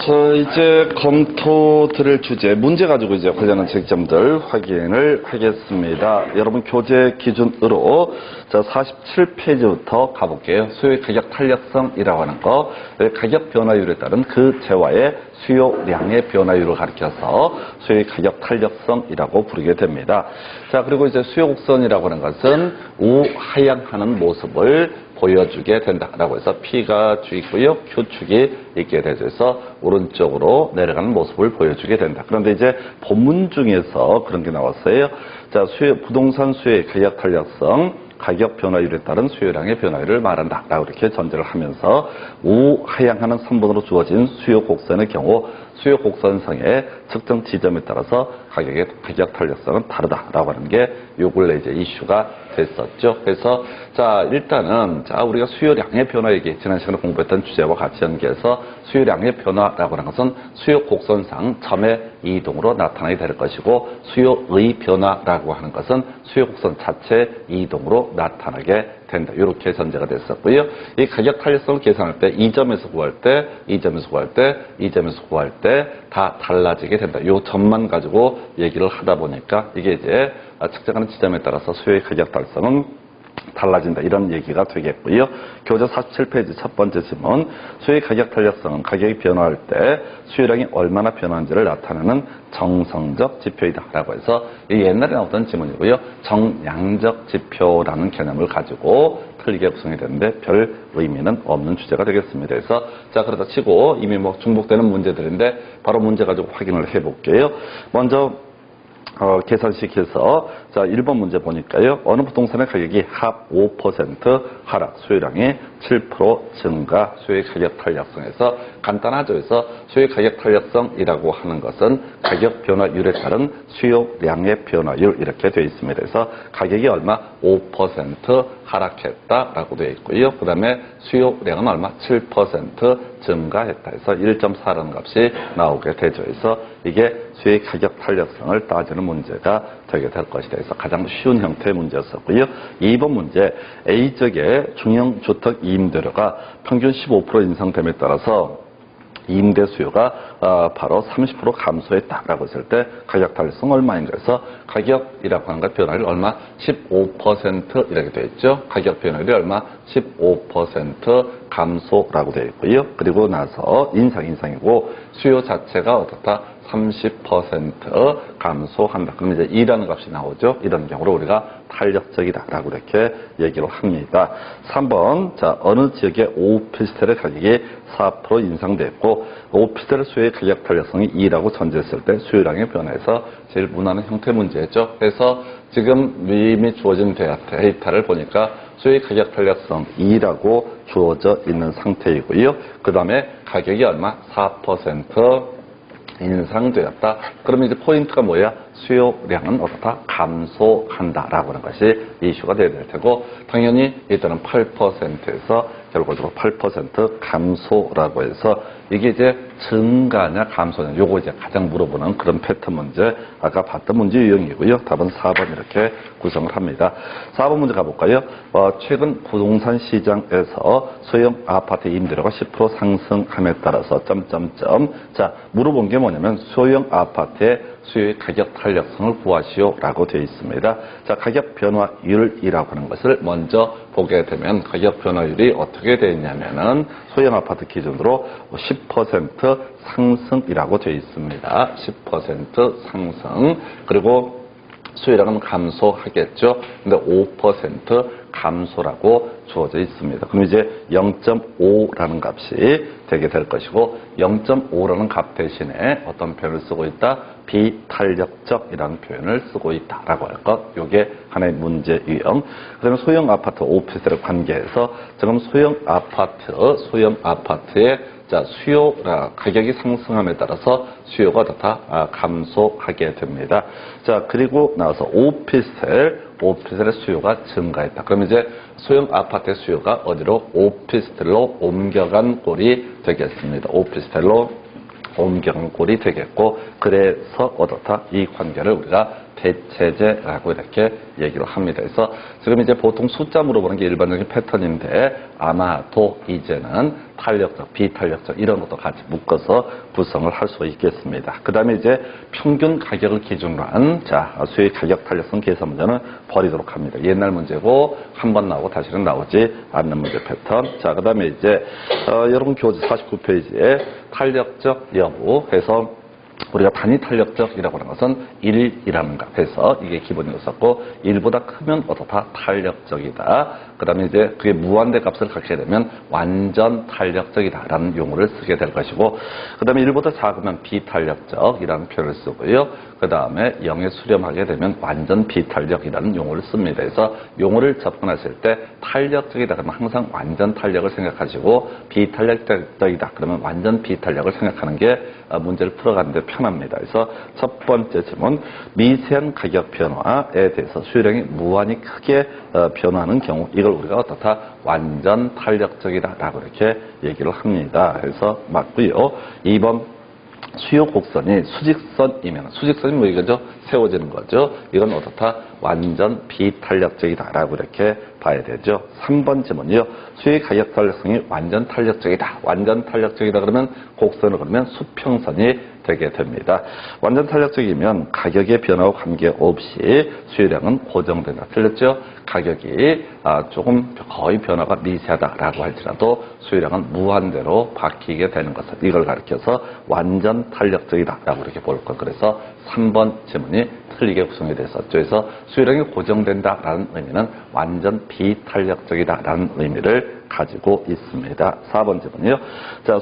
자, 이제 검토 드릴 주제, 문제 가지고 이제 관련한 쟁점들 확인을 하겠습니다. 여러분 교재 기준으로 자, 47페이지부터 가볼게요. 수요의 가격 탄력성이라고 하는 거, 가격 변화율에 따른 그 재화의 수요량의 변화율을 가리켜서 수요의 가격 탄력성이라고 부르게 됩니다. 자, 그리고 이제 수요 곡선이라고 하는 것은 우하향하는 모습을 보여주게 된다라고 해서 P가 G이고요. Q축이 있게 되어서 오른쪽으로 내려가는 모습을 보여주게 된다. 그런데 이제 본문 중에서 그런 게 나왔어요. 자, 부동산 수요의 가격 탄력성, 가격 변화율에 따른 수요량의 변화율을 말한다라고 이렇게 전제를 하면서 우하향하는 3번으로 주어진 수요 곡선의 경우 수요 곡선상의 특정 지점에 따라서 가격의 가격 탄력성은 다르다라고 하는 게 요 근래 이제 이슈가 됐었죠. 그래서 자, 일단은 자, 우리가 수요량의 변화 얘기 지난 시간에 공부했던 주제와 같이 연계해서 수요량의 변화라고 하는 것은 수요 곡선상 점의 이동으로 나타나게 될 것이고 수요의 변화라고 하는 것은 수요 곡선 자체의 이동으로 나타나게 된다. 이렇게 전제가 됐었고요. 이 가격 탄력성을 계산할 때 이 점에서 구할 때, 이 점에서 구할 때, 이 점에서 구할 때 다 달라지게 된다. 이 점만 가지고 얘기를 하다 보니까 이게 이제 측정하는 지점에 따라서 수요의 가격 달성은 달라진다. 이런 얘기가 되겠고요. 교재 47페이지 첫 번째 질문. 수요의 가격 탄력성은 가격이 변화할 때 수요량이 얼마나 변화하는지를 나타내는 정성적 지표이다. 라고 해서 옛날에 나왔던 지문이고요. 정량적 지표라는 개념을 가지고 틀리게 구성이 되는데 별 의미는 없는 주제가 되겠습니다. 그래서 자, 그러다 치고 이미 뭐 중복되는 문제들인데 바로 문제 가지고 확인을 해볼게요. 먼저 계산식해서 자, 1번 문제 보니까요. 어느 부동산의 가격이 합 5% 하락, 수요량이 7% 증가, 수요의 가격 탄력성에서 간단하죠. 그래서 수요의 가격 탄력성이라고 하는 것은 가격 변화율에 따른 수요량의 변화율 이렇게 되어 있습니다. 그래서 가격이 얼마? 5% 하락했다라고 되어 있고요. 그 다음에 수요량은 얼마? 7% 증가했다 해서 1.4라는 값이 나오게 되죠. 그래서 이게 수요의 가격 탄력성을 따지는 문제가 되게 될 것이다. 그래서 가장 쉬운 형태의 문제였었고요. 2번 문제, A지역의 중형주택 임대료가 평균 15% 인상됨에 따라서 임대 수요가 바로 30% 감소했다라고 했을 때 가격 탄력성 얼마인가 해서 가격이라고 하는 것 변화율 얼마? 15% 이렇게 되어 있죠. 가격 변화율이 얼마? 15% 감소라고 되어 있고요. 그리고 나서 인상이고 수요 자체가 어떻다? 30% 감소한다. 그럼 이제 2라는 값이 나오죠. 이런 경우로 우리가 탄력적이다라고 이렇게 얘기를 합니다. 3번, 자, 어느 지역의 오피스텔의 가격이 4% 인상됐고 오피스텔 수요의 가격 탄력성이 2라고 전제했을 때 수요량의 변화에서 제일 무난한 형태 문제죠. 그래서 지금 이미 주어진 데이터를 보니까 수요의 가격 탄력성 2라고 주어져 있는 상태이고요. 그 다음에 가격이 얼마? 4% 인상되었다. 그러면 이제 포인트가 뭐야? 수요량은 어떻다? 감소한다라고 하는 것이 이슈가 되어야 될 테고 당연히 일단은 8%에서 결과적으로 8% 감소라고 해서 이게 이제 증가냐 감소냐 요거 이제 가장 물어보는 그런 패턴 문제 아까 봤던 문제 유형이고요. 답은 4번 이렇게 구성을 합니다. 4번 문제 가볼까요? 최근 부동산 시장에서 소형 아파트 임대료가 10% 상승함에 따라서 자, 물어본 게 뭐냐면 소형 아파트의 수요의 가격 탄력성을 구하시오라고 되어 있습니다. 자, 가격 변화율이라고 하는 것을 먼저 보게 되면 가격 변화율이 어떻게 되어 있냐면은 소형 아파트 기준으로 10% 상승이라고 되어 있습니다. 10% 상승. 그리고 수요량은 감소하겠죠. 근데 5% 감소라고 주어져 있습니다. 그럼 이제 0.5라는 값이 되게 될 것이고 0.5라는 값 대신에 어떤 표현을 쓰고 있다? 비탄력적이라는 표현을 쓰고 있다라고 할 것. 이게 하나의 문제 유형. 그다음에 소형 아파트 오피스텔을 관계해서 지금 소형 아파트의 자, 가격이 상승함에 따라서 수요가 더 감소하게 됩니다. 자, 그리고 나서 오피스텔의 수요가 증가했다. 그러면 이제 소형 아파트의 수요가 어디로? 오피스텔로 옮겨간 꼴이 되겠습니다. 오피스텔로 옮겨간 꼴이 되겠고, 그래서 어떻다? 이 관계를 우리가 대체제라고 이렇게 얘기를 합니다. 그래서 지금 이제 보통 숫자 물어보는 게 일반적인 패턴인데 아마도 이제는 탄력적, 비탄력적 이런 것도 같이 묶어서 구성을 할 수 있겠습니다. 그 다음에 이제 평균 가격을 기준으로 한 수익 가격 탄력성 계산 문제는 버리도록 합니다. 옛날 문제고 한 번 나오고 다시는 나오지 않는 문제 패턴. 그 다음에 이제 여러분 교재 49페이지에 탄력적 여부 해서 우리가 단위 탄력적이라고 하는 것은 1이라는 것 해서 이게 기본으로 썼고 1보다 크면 어떻다? 탄력적이다. 그 다음에 이제 그게 무한대 값을 갖게 되면 완전 탄력적이다라는 용어를 쓰게 될 것이고 그 다음에 1보다 작으면 비탄력적이라는 표현을 쓰고요. 그 다음에 0에 수렴하게 되면 완전 비탄력이라는 용어를 씁니다. 그래서 용어를 접근하실 때 탄력적이다 그러면 항상 완전 탄력을 생각하시고 비탄력적이다 그러면 완전 비탄력을 생각하는 게 문제를 풀어가는데 편합니다. 그래서 첫 번째 질문, 미세한 가격 변화에 대해서 수요량이 무한히 크게 변화하는 경우 이걸 우리가 어떻다? 완전 탄력적이다라고 이렇게 얘기를 합니다. 그래서 맞고요. 2번 수요 곡선이 수직선이면 수직선이 뭐 이거죠? 세워지는 거죠. 이건 어떻다? 완전 비탄력적이다라고 이렇게 봐야 되죠. 3번 질문이요. 수요 가격 탄력성이 완전 탄력적이다. 완전 탄력적이다 그러면 곡선을 그러면 수평선이 되게 됩니다. 완전 탄력적이면 가격의 변화와 관계없이 수요량은 고정된다. 틀렸죠? 가격이 조금 거의 변화가 미세하다라고 할지라도 수요량은 무한대로 바뀌게 되는 것을 이걸 가리켜서 완전 탄력적이다라고 이렇게 볼 것. 그래서 3번 질문이 틀리게 구성이 됐었죠. 그래서 수요량이 고정된다라는 의미는 완전 비탄력적이다라는 의미를 가지고 있습니다. 4번 질문이요.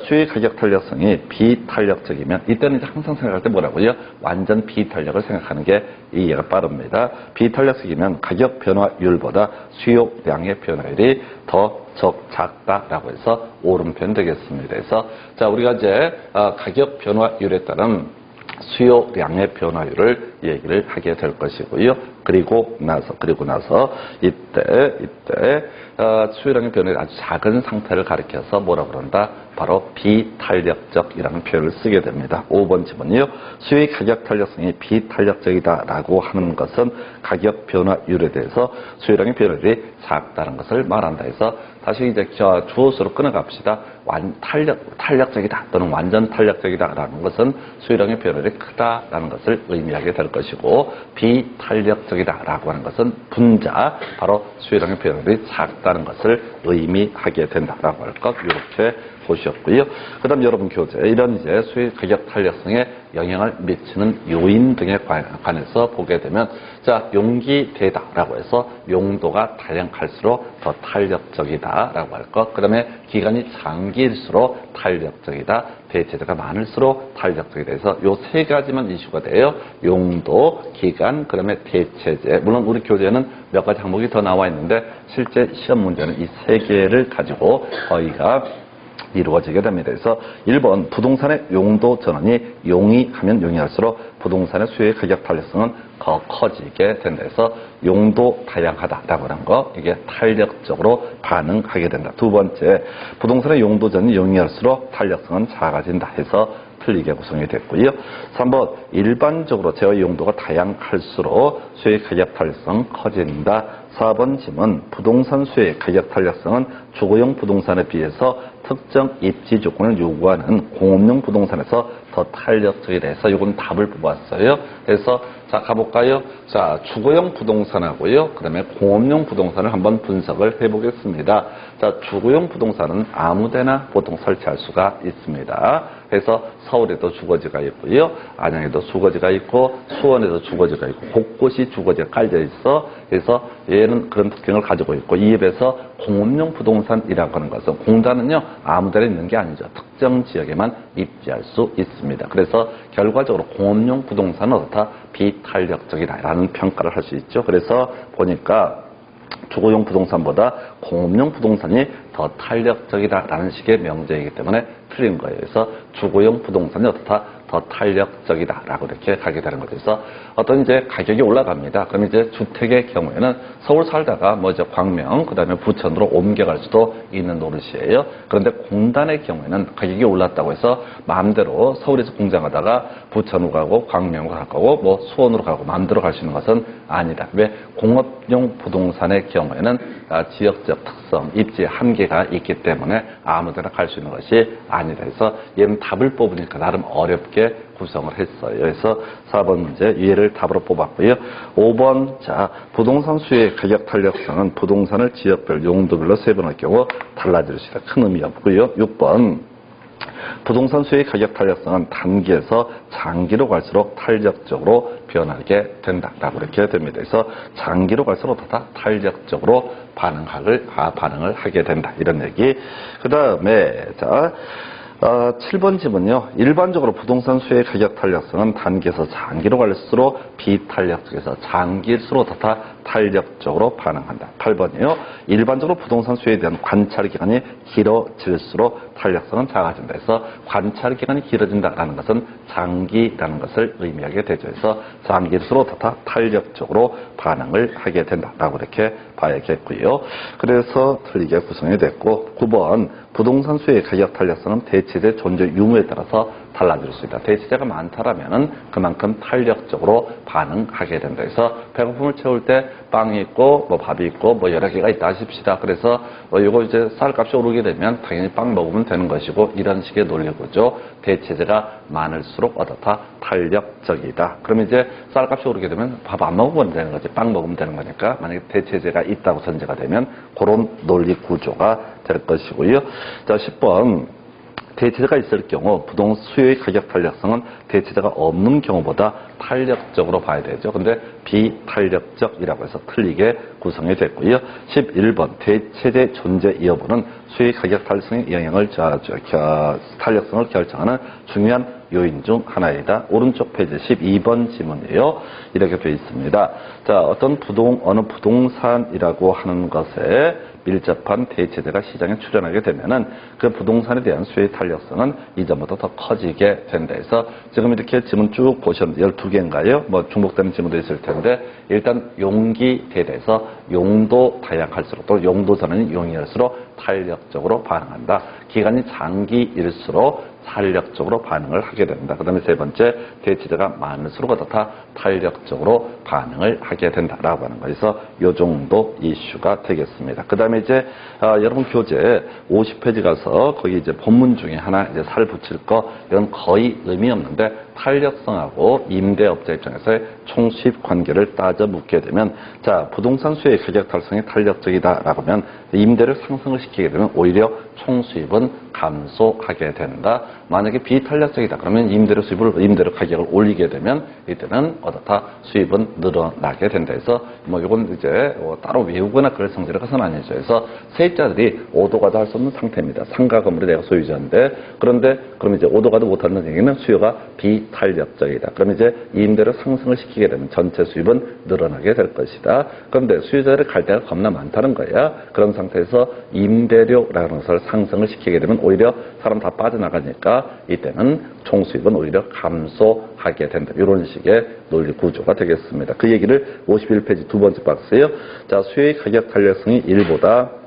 수요의 가격 탄력성이 비탄력적이면 이때는 이제 항상 생각할 때 뭐라고요? 완전 비탄력을 생각하는 게 이해가 빠릅니다. 비탄력적이면 가격 변화율보다 수요량의 변화율이 더 작다라고 해서 오른편 되겠습니다. 그래서 우리가 이제 가격 변화율에 따른 수요량의 변화율을 얘기를 하게 될 것이고요. 그리고 나서 이때 수요량의 변화율이 아주 작은 상태를 가리켜서 뭐라 그런다? 바로 비탄력적이라는 표현을 쓰게 됩니다. 5번 질문이요. 수요의 가격 탄력성이 비탄력적이다라고 하는 것은 가격 변화율에 대해서 수요량의 변화율이 작다는 것을 말한다 해서 다시 이제 주어수로 끊어갑시다. 탄력적이다 또는 완전 탄력적이다라는 것은 수요량의 변화율이 크다라는 것을 의미하게 될 것이고 비탄력적이다라고 하는 것은 분자 바로 수요량의 변화율이 작다는 것을 의미하게 된다라고 할 것 이렇게 보셨고요. 그 다음 여러분 교재 이런 이제 수요 가격 탄력성에 영향을 미치는 요인 등에 관해서 보게 되면 용기되다라고 해서 용도가 다양할수록 더 탄력적이다라고 할 것. 그 다음에 기간이 장기일수록 탄력적이다. 대체제가 많을수록 탄력적이다 해서 요 세 가지만 이슈가 돼요. 용도, 기간, 그 다음에 대체제. 물론 우리 교재에는 몇 가지 항목이 더 나와 있는데 실제 시험 문제는 이 세 개를 가지고 거의가 이루어지게 됩니다. 그래서 1번 부동산의 용도 전환이 용이하면 용이할수록 부동산의 수요의 가격 탄력성은 더 커지게 된다 해서 용도 다양하다라고 하는 거 이게 탄력적으로 반응하게 된다. 두 번째 부동산의 용도 전환이 용이할수록 탄력성은 작아진다 해서 틀리게 구성이 됐고요. 3번 일반적으로 제어의 용도가 다양할수록 수요의 가격 탄력성 커진다. 4번 질문 부동산 수요의 가격 탄력성은 주거용 부동산에 비해서 특정 입지 조건을 요구하는 공업용 부동산에서 더 탄력적이라 해서 이건 답을 뽑았어요. 그래서 가볼까요? 주거용 부동산하고요. 그 다음에 공업용 부동산을 한번 분석을 해보겠습니다. 주거용 부동산은 아무데나 보통 설치할 수가 있습니다. 그래서 서울에도 주거지가 있고요. 안양에도 주거지가 있고 수원에도 주거지가 있고 곳곳이 주거지가 깔려 있어. 그래서 얘는 그런 특징을 가지고 있고 이에 비해서 공업용 부동산이라고 하는 것은 공단은요 아무데나 있는 게 아니죠. 특정 지역에만 입지할 수 있습니다. 그래서 결과적으로 공업용 부동산은 어떻다? 비탄력적이다라는 평가를 할 수 있죠. 그래서 보니까 주거용 부동산보다 공업용 부동산이 더 탄력적이다라는 식의 명제이기 때문에 틀린 거예요. 그래서 주거용 부동산이 어떻다? 더 더 탄력적이다라고 이렇게 가게 되는 거죠. 그래서 어떤 이제 가격이 올라갑니다. 그럼 이제 주택의 경우에는 서울 살다가 뭐 이제 광명, 그 다음에 부천으로 옮겨갈 수도 있는 노릇이에요. 그런데 공단의 경우에는 가격이 올랐다고 해서 마음대로 서울에서 공장하다가 부천으로 가고 광명으로 갈 거고 뭐 수원으로 가고 마음대로 갈 수 있는 것은 아니다. 왜? 공업용 부동산의 경우에는 지역적 특성, 입지 한계가 있기 때문에 아무데나 갈 수 있는 것이 아니다. 그래서 얘는 답을 뽑으니까 나름 어렵게 구성을 했어요. 그래서 4번 문제 이해를 답으로 뽑았고요. 5번 자 부동산 수요의 가격 탄력성은 부동산을 지역별 용도별로 세분할 경우 달라질 수 있다. 큰 의미 없고요. 6번 부동산 수요의 가격 탄력성은 단기에서 장기로 갈수록 탄력적으로 변하게 된다라고 이렇게 됩니다. 그래서 장기로 갈수록 더 탄력적으로 반응을 하게 된다 이런 얘기. 그 다음에 자 7번 지문요. 일반적으로 부동산 수요의 가격 탄력성은 단기에서 장기로 갈수록 비탄력적에서 장기일수록 더 탄력적으로 반응한다. 8번이요. 일반적으로 부동산 수요에 대한 관찰 기간이 길어질수록 탄력성은 작아진다. 그래서 관찰 기간이 길어진다라는 것은 장기라는 것을 의미하게 되죠. 그래서 장기일수록 더 탄력적으로 반응을 하게 된다라고 이렇게 봐야겠고요. 그래서 틀리게 구성이 됐고 9번 부동산 수요의 가격 탄력성은 대체재 존재 유무에 따라서 달라질 수 있다. 대체재가 많다라면은 그만큼 탄력적으로 반응하게 된다. 그래서 배고픔을 채울 때 빵이 있고 뭐 밥이 있고 뭐 여러 개가 있다 하십시다. 그래서 이거 이제 쌀값이 오르게 되면 당연히 빵 먹으면 되는 것이고 이런 식의 논리고죠. 대체재가 많을수록 어떻다 탄력적이다. 그러면 이제 쌀값이 오르게 되면 밥 안 먹으면 되는 거지. 빵 먹으면 되는 거니까 만약에 대체재가 있다고 전제가 되면 그런 논리 구조가 될 것이고요. 자 10번 대체재가 있을 경우 부동산 수요의 가격 탄력성은 대체재가 없는 경우보다 탄력적으로 봐야 되죠. 근데 비탄력적이라고 해서 틀리게 구성이 됐고요. 11번 대체재 존재 여부는 수요의 가격 탄력성의 영향을 탄력성을 결정하는 중요한 요인 중 하나이다. 오른쪽 페이지 12번 지문이에요. 이렇게 되어 있습니다. 자, 어느 부동산이라고 하는 것에 밀접한 대체재가 시장에 출현하게 되면은 그 부동산에 대한 수요의 탄력성은 이전보다 더 커지게 된다 해서 지금 이렇게 지문 쭉 보셨는데 12개인가요? 뭐 중복되는 지문도 있을 텐데 일단 용기 대대해서 용도 다양할수록 또 용도 전환이 용이할수록 탄력적으로 반응한다. 기간이 장기일수록 탄력적으로 반응을 하게 된다. 그 다음에 세 번째, 대체재가 많을수록 더 탄력적으로 반응을 하게 된다라고 하는 거에서 이 정도 이슈가 되겠습니다. 그 다음에 이제 여러분 교재 50페이지 가서 거기 이제 본문 중에 하나 이제 살 붙일 거 이건 거의 의미 없는데 탄력성하고 임대업자 입장에서의 총수입 관계를 따져 묻게 되면 자 부동산 수요의 가격 탄력성이 탄력적이다라고 하면 임대를 상승을 시키게 되면 오히려 총수입은 감소하게 된다. 만약에 비탄력적이다 그러면 임대료 가격을 올리게 되면 이때는 어떻다 수입은 늘어나게 된다 해서 뭐 이건 이제 따로 외우거나 그럴 성질의 것은 아니죠. 그래서 세입자들이 오도가도 할 수 없는 상태입니다. 상가 건물이 내가 소유자인데 그런데 그럼 이제 오도가도 못하는 얘기는 수요가 비탄력적이다. 그러면 이제 임대료 상승을 시키게 되면 전체 수입은 늘어나게 될 것이다. 그런데 수요자들이 갈 데가 겁나 많다는 거야. 그런 상태에서 임대료라는 것을 상승을 시키게 되면 오히려 사람 다 빠져나가니까 이때는 총수입은 오히려 감소하게 된다. 이런 식의 논리 구조가 되겠습니다. 그 얘기를 51페이지 두 번째 박스에요. 자, 수요의 가격 탄력성이 1보다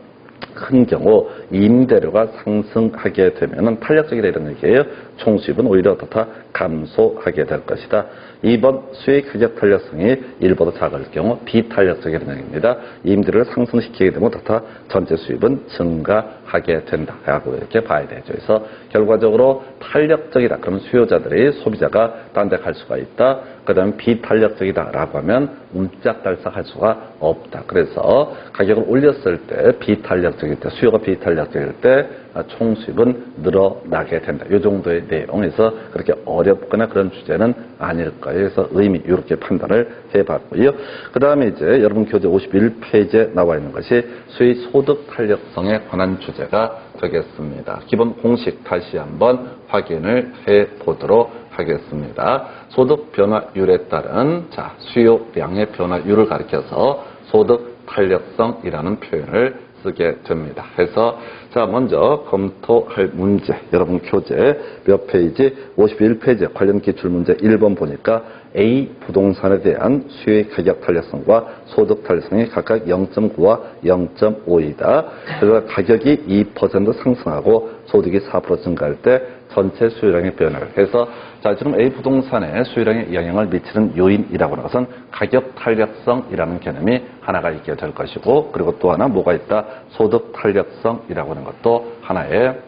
큰 경우 임대료가 상승하게 되면 탄력적이다 이런 얘기예요. 총수입은 오히려 더 감소하게 될 것이다. 2번 수요의 가격 탄력성이 1보다 작을 경우 비탄력적이라는 얘기입니다. 임대료를 상승시키게 되면 더 전체 수입은 증가하게 된다라고 이렇게 봐야 되죠. 그래서 결과적으로 탄력적이다. 그러면 수요자들이 소비자가 딴 데 갈 수가 있다. 그 다음에 비탄력적이다라고 하면 움짝달싹할 수가 없다. 그래서 가격을 올렸을 때 비탄력적일 때 수요가 비탄력적일 때 총수입은 늘어나게 된다. 이 정도의 내용에서 그렇게 어렵거나 그런 주제는 아닐 거예요. 그래서 의미 이렇게 판단을 해봤고요. 그 다음에 이제 여러분 교재 51페이지에 나와 있는 것이 수의 소득 탄력성에 관한 주제가 되겠습니다. 기본 공식 다시 한번 확인을 해보도록 하겠습니다. 소득 변화율에 따른 수요량의 변화율을 가리켜서 소득 탄력성이라는 표현을 쓰게 됩니다. 그래서 자 먼저 검토할 문제 여러분 교재 몇 페이지 51페이지 관련 기출문제 1번 보니까 A 부동산에 대한 수요의 가격 탄력성과 소득 탄력성이 각각 0.9와 0.5이다. 그래서 가격이 2% 상승하고 소득이 4% 증가할 때 전체 수요량의 변화를 해서 자 지금 A 부동산의 수요량에 영향을 미치는 요인이라고 하는 것은 가격 탄력성이라는 개념이 하나가 있게 될 것이고 그리고 또 하나 뭐가 있다? 소득 탄력성이라고 하는 것도 하나의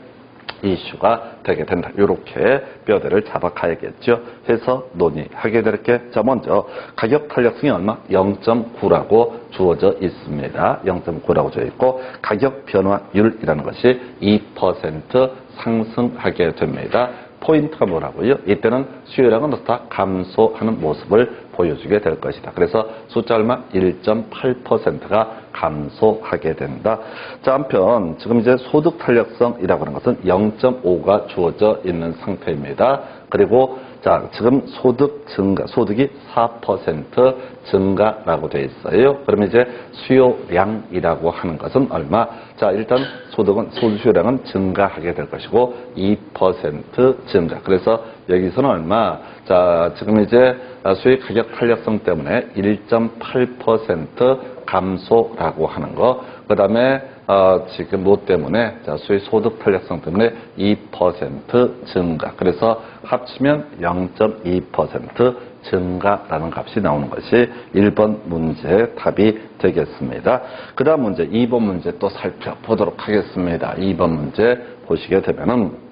이슈가 되게 된다. 이렇게 뼈대를 잡아가야겠죠. 해서 논의하게 될게 자 먼저 가격 탄력성이 얼마? 0.9라고 주어져 있습니다. 0.9라고 주어 있고 가격 변화율이라는 것이 2% 상승하게 됩니다. 포인트가 뭐라고요? 이때는 수요량은 어떻다? 감소하는 모습을 보여주게 될 것이다. 그래서 숫자 얼마? 1.8%가 감소하게 된다. 자, 한편 지금 이제 소득 탄력성이라고 하는 것은 0.5가 주어져 있는 상태입니다. 그리고 자, 지금 소득 증가, 소득이 4% 증가라고 되어 있어요. 그러면 이제 수요량이라고 하는 것은 얼마? 자, 일단 소득은, 소득 수요량은 증가하게 될 것이고 2% 증가. 그래서 여기서는 얼마? 자, 지금 이제 수요 가격 탄력성 때문에 1.8% 감소라고 하는 거. 그 다음에 지금 뭐 때문에? 자, 수요 소득 탄력성 때문에 2% 증가. 그래서 합치면 0.2% 증가라는 값이 나오는 것이 1번 문제의 답이 되겠습니다. 그 다음 문제, 2번 문제 또 살펴보도록 하겠습니다. 2번 문제 보시게 되면은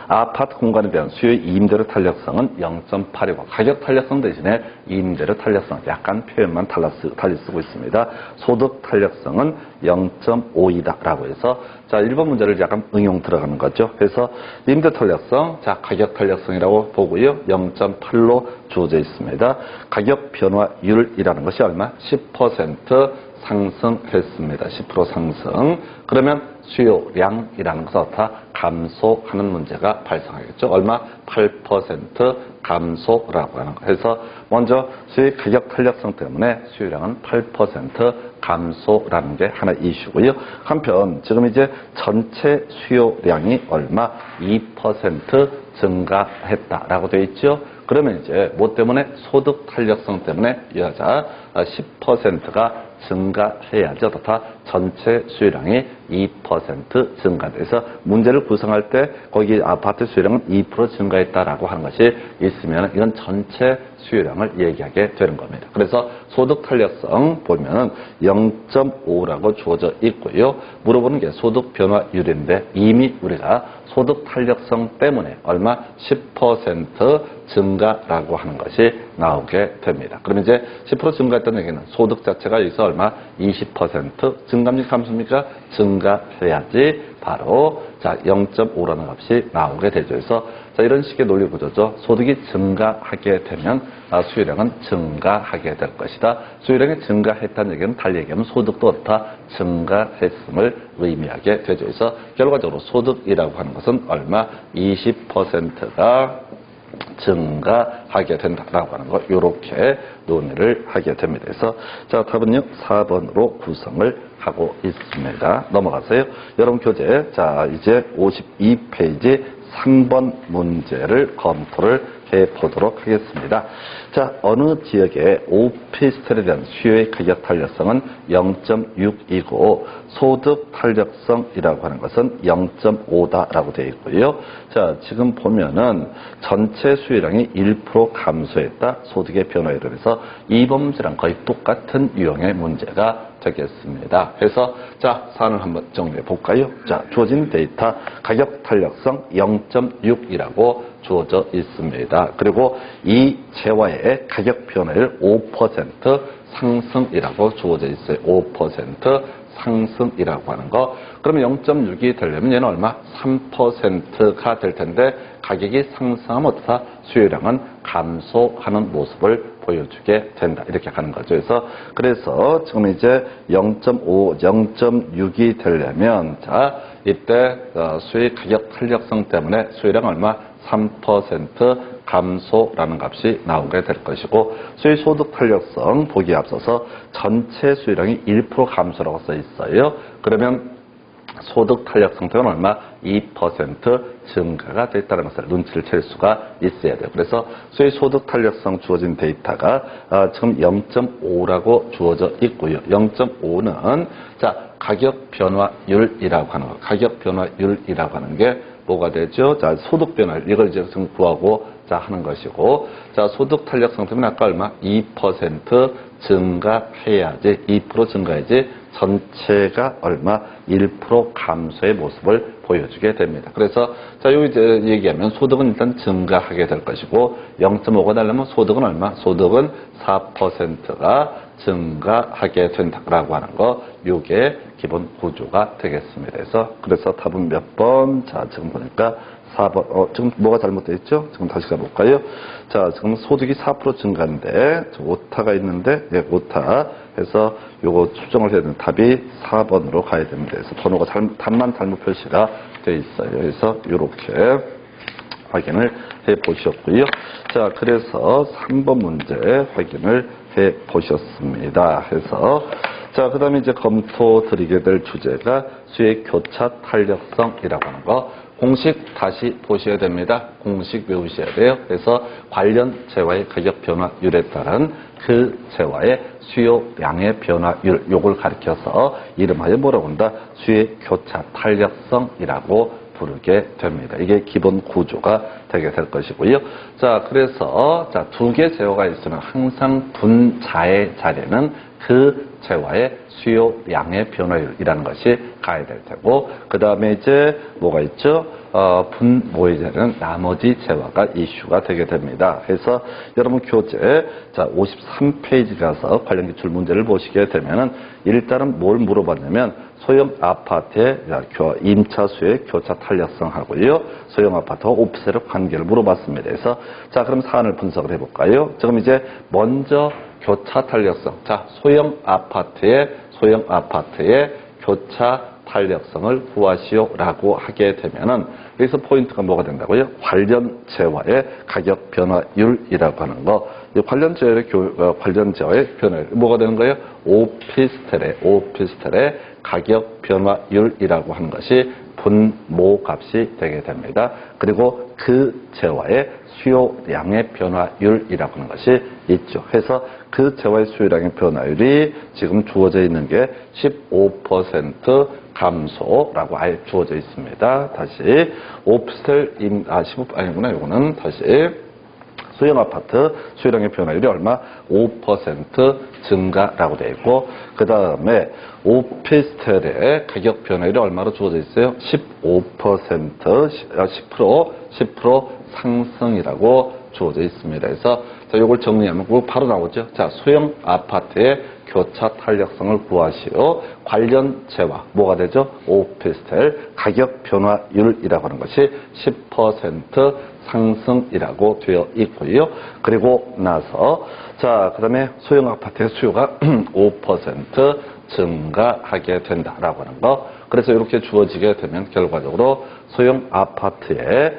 아파트 공간에 대한 수요의 임대료 탄력성은 0.8이고 가격 탄력성 대신에 임대료 탄력성 약간 표현만 달리 쓰고 있습니다. 소득 탄력성은 0.5이다 라고 해서 자 1번 문제를 약간 응용 들어가는 거죠. 그래서 임대 탄력성 자 가격 탄력성이라고 보고요. 0.8로 주어져 있습니다. 가격 변화율이라는 것이 얼마? 10% 상승했습니다. 10% 상승. 그러면 수요량이라는 것은 어떻다? 감소하는 문제가 발생하겠죠. 얼마? 8% 감소라고 하는 거. 그래서 먼저 수요 가격 탄력성 때문에 수요량은 8% 감소라는 게 하나 이슈고요. 한편 지금 이제 전체 수요량이 얼마? 2% 증가했다라고 되어 있죠. 그러면 이제 뭐 때문에? 소득 탄력성 때문에 여자 10%가 증가해야지 어떻다? 전체 수요량이 2% 증가돼서 문제를 구성할 때 거기 아파트 수요량은 2% 증가했다라고 하는 것이 있으면 이건 전체 수요량을 얘기하게 되는 겁니다. 그래서 소득 탄력성 보면은 0.5라고 주어져 있고요. 물어보는 게 소득 변화율인데 이미 우리가 소득 탄력성 때문에 얼마? 10% 증가라고 하는 것이 나오게 됩니다. 그러면 이제 10% 증가했다는 얘기는 소득 자체가 여기서 얼마? 20% 증가입니까? 감소입니까? 증가해야지 바로 자 0.5라는 값이 나오게 되죠. 그래서 자 이런 식의 논리 구조죠. 소득이 증가하게 되면 수요량은 증가하게 될 것이다. 수요량이 증가했다는 얘기는 달리 얘기하면 소득도 어떻다? 증가했음을 의미하게 되죠. 그래서 결과적으로 소득이라고 하는 것은 얼마? 20%가 증가하게 된다라고 하는 거 이렇게 논의를 하게 됩니다. 그래서 자 답은요 4번으로 구성을 하고 있습니다. 넘어가세요. 여러분 교재 자 이제 52페이지 3번 문제를 검토를 해보도록 하겠습니다. 자, 어느 지역의 오피스텔에 대한 수요의 가격 탄력성은 0.6이고 소득 탄력성이라고 하는 것은 0.5다라고 되어 있고요. 자, 지금 보면은 전체 수요량이 1% 감소했다. 소득의 변화에 대해서 2번 문제랑 거의 똑같은 유형의 문제가 되겠습니다. 그래서 자, 사안을 한번 정리해 볼까요? 자, 주어진 데이터 가격 탄력성 0.6이라고 주어져 있습니다. 그리고 이 재화의 가격 변화율 5% 상승이라고 주어져 있어요. 5% 상승이라고 하는 거. 그러면 0.6이 되려면 얘는 얼마? 3%가 될 텐데 가격이 상승하면 어떻다? 수요량은 감소하는 모습을 보여주게 된다. 이렇게 가는 거죠. 그래서 지금 이제 0.5, 0.6이 되려면 자 이때 수요 가격 탄력성 때문에 수요량 얼마? 3% 감소라는 값이 나오게 될 것이고, 수요 소득 탄력성 보기에 앞서서 전체 수요량이 1% 감소라고 써 있어요. 그러면 소득 탄력성 때문에 얼마? 2% 증가가 됐다는 것을 눈치를 챌 수가 있어야 돼요. 그래서 수요 소득 탄력성 주어진 데이터가 지금 0.5라고 주어져 있고요. 0.5는 자 가격 변화율이라고 하는 거. 가격 변화율이라고 하는 게 뭐가 되죠? 자 소득 변화율 이걸 이제 지금 구하고 자 하는 것이고, 자 소득 탄력성 때문에 아까 얼마? 2% 증가해야지, 2% 증가해야지 전체가 얼마? 1% 감소의 모습을 보여주게 됩니다. 그래서 자 여기 이제 얘기하면 소득은 일단 증가하게 될 것이고, 0.5가 되려면 소득은 얼마? 소득은 4%가 증가하게 된다라고 하는 거, 이게 기본 구조가 되겠습니다. 그래서 답은 몇 번? 자 지금 보니까 4번. 지금 뭐가 잘못되어 있죠? 지금 다시 가볼까요? 자, 지금 소득이 4% 증가인데, 오타가 있는데, 예, 오타 해서 요거 추정을 해야 되는 답이 4번으로 가야 됩니다. 그래서 번호가 답만 잘못 표시가 되어 있어요. 그래서 요렇게 확인을 해 보셨고요. 자, 그래서 3번 문제 확인을 해 보셨습니다. 해서 자, 그 다음에 이제 검토 드리게 될 주제가 수의 교차 탄력성이라고 하는 거. 공식 다시 보셔야 됩니다. 공식 외우셔야 돼요. 그래서 관련 재화의 가격 변화율에 따른 그 재화의 수요량의 변화율, 요걸 가리켜서 이름하여 뭐라고 한다? 수의 교차 탄력성이라고 부르게 됩니다. 이게 기본 구조가 되게 될 것이고요. 자, 그래서 자, 두 개 재화가 있으면 항상 분자의 자리는 그 재화의 수요량의 변화율이라는 것이 가야 될 테고, 그 다음에 이제 뭐가 있죠? 분모의 자리는 나머지 재화가 이슈가 되게 됩니다. 그래서 여러분 교재 자 53페이지 가서 관련 기출 문제를 보시게 되면은 일단은 뭘 물어봤냐면 소형 아파트의 임차 수요의 교차 탄력성 하고요, 소형 아파트와 오피스의 관계를 물어봤습니다. 그래서 자 그럼 사안을 분석을 해볼까요? 지금 이제 먼저 교차 탄력성, 자 소형 아파트의 교차 탄력성을 구하시오라고 하게 되면은 여기서 포인트가 뭐가 된다고요? 관련 재화의 가격 변화율이라고 하는 거. 이 관련 재화의 변화율 뭐가 되는 거예요? 오피스텔의 가격 변화율이라고 하는 것이 분모 값이 되게 됩니다. 그리고 그 재화의 수요량의 변화율이라고 하는 것이 있죠. 그래서 그 재화의 수요량의 변화율이 지금 주어져 있는 게 15% 감소라고 아예 주어져 있습니다. 다시 오피스텔 15 아니구나. 요거는 다시 소형 아파트 수요량의 변화율이 얼마? 5% 증가라고 되어 있고, 그 다음에 오피스텔의 가격 변화율이 얼마로 주어져 있어요? 10% 상승이라고 주어져 있습니다. 그래서 자, 요걸 정리하면 그거 바로 나오죠. 자, 소형 아파트의 교차 탄력성을 구하시오. 관련 재화 뭐가 되죠? 오피스텔 가격 변화율이라고 하는 것이 10% 상승이라고 되어 있고요. 그리고 나서 자, 그다음에 소형 아파트의 수요가 5% 증가하게 된다라고 하는 거. 그래서 이렇게 주어지게 되면 결과적으로 소형 아파트의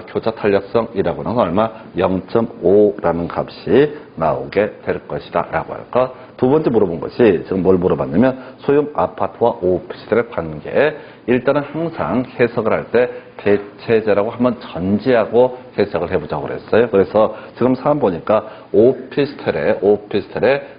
교차 탄력성이라고 하는 건 얼마? 0.5라는 값이 나오게 될 것이다 라고 할까? 두 번째 물어본 것이 지금 뭘 물어봤냐면 소형 아파트와 오피스텔의 관계. 일단은 항상 해석을 할 때 대체제라고 한번 전제하고 해석을 해보자고 그랬어요. 그래서 지금 사안 보니까 오피스텔의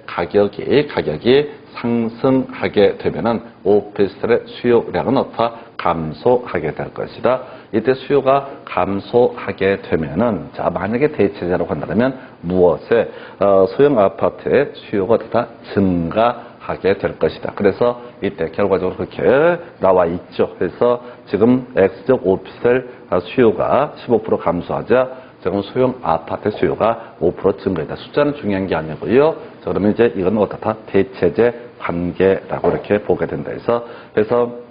가격이 상승하게 되면은 오피스텔의 수요량은 어떠? 감소하게 될 것이다. 이때 수요가 감소하게 되면은 자 만약에 대체제라고 한다면 무엇에 소형 아파트의 수요가 어떻다? 증가하게 될 것이다. 그래서 이때 결과적으로 그렇게 나와 있죠. 그래서 지금 X적 오피스텔 수요가 15% 감소하자 지금 소형 아파트 수요가 5% 증가했다. 숫자는 중요한 게 아니고요. 자, 그러면 이제 이건 어떻다? 대체제 관계라고 이렇게 보게 된다. 그래서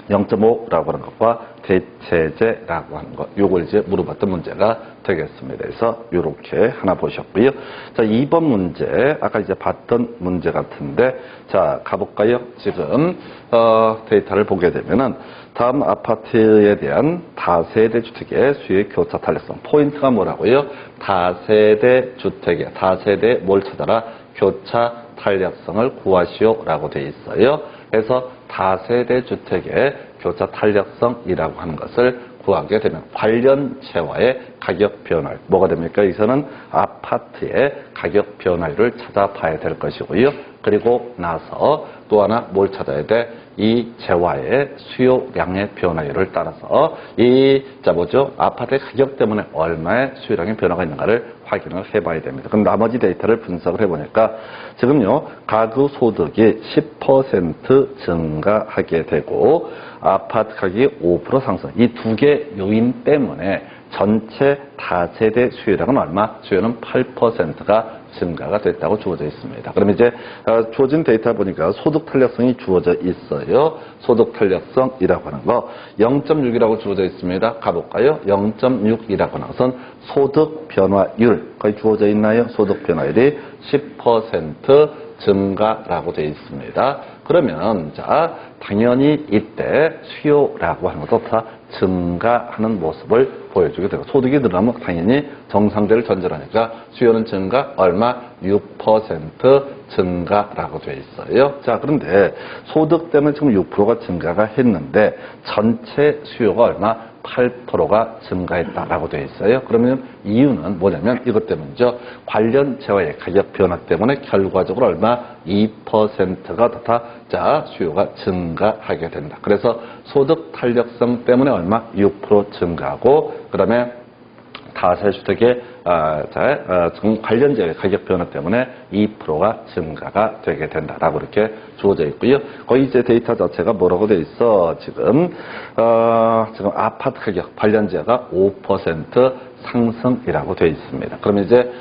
0.5라고 하는 것과 대체제라고 하는 것, 요걸 이제 물어봤던 문제가 되겠습니다. 그래서 요렇게 하나 보셨고요. 자, 2번 문제, 아까 이제 봤던 문제 같은데, 자, 가볼까요? 지금, 데이터를 보게 되면은, 다음 아파트에 대한 다세대 주택의 수요의 교차 탄력성. 포인트가 뭐라고요? 다세대 주택의, 다세대 뭘 찾아라? 교차 탄력성을 구하시오라고 되어 있어요. 그래서 다세대 주택의 교차 탄력성이라고 하는 것을 구하게 되면 관련채와의 가격 변화율, 뭐가 됩니까? 여기서는 아파트의 가격 변화율을 찾아봐야 될 것이고요. 그리고 나서 또 하나 뭘 찾아야 돼? 이 재화의 수요량의 변화율을 따라서 아파트의 가격 때문에 얼마의 수요량의 변화가 있는가를 확인을 해봐야 됩니다. 그럼 나머지 데이터를 분석을 해보니까 지금요, 가구 소득이 10% 증가하게 되고 아파트 가격이 5% 상승. 이 두 개 요인 때문에 전체 다세대 수요량은 얼마? 수요는 8%가 증가가 됐다고 주어져 있습니다. 그럼 이제 주어진 데이터 보니까 소득 탄력성이 주어져 있어요. 소득 탄력성이라고 하는 거 0.6이라고 주어져 있습니다. 가볼까요? 0.6이라고 하는 것은 소득 변화율, 거기 주어져 있나요? 소득 변화율이 10% 증가라고 되어 있습니다. 그러면 자, 당연히 이때 수요라고 하는 것도 다 증가하는 모습을 보여주게 되고, 소득이 늘어나면 당연히 정상대를 전제하니까 수요는 증가 얼마? 6% 증가라고 되어 있어요. 자, 그런데 소득 때문에 지금 6%가 증가가 했는데 전체 수요가 얼마? 8%가 증가했다라고 되어 있어요. 그러면 이유는 뭐냐면 이것 때문이죠. 관련 재화의 가격 변화 때문에 결과적으로 얼마? 2%가 자, 수요가 증가하게 된다. 그래서 소득 탄력성 때문에 얼마? 6% 증가하고, 그 다음에 다세주택의 관련 재화의 가격 변화 때문에 2%가 증가가 되게 된다라고 이렇게 주어져 있고요. 거기 이제 데이터 자체가 뭐라고 되어 있어? 지금 아파트 가격 관련 재화가 5% 상승이라고 되어 있습니다. 그러면 이제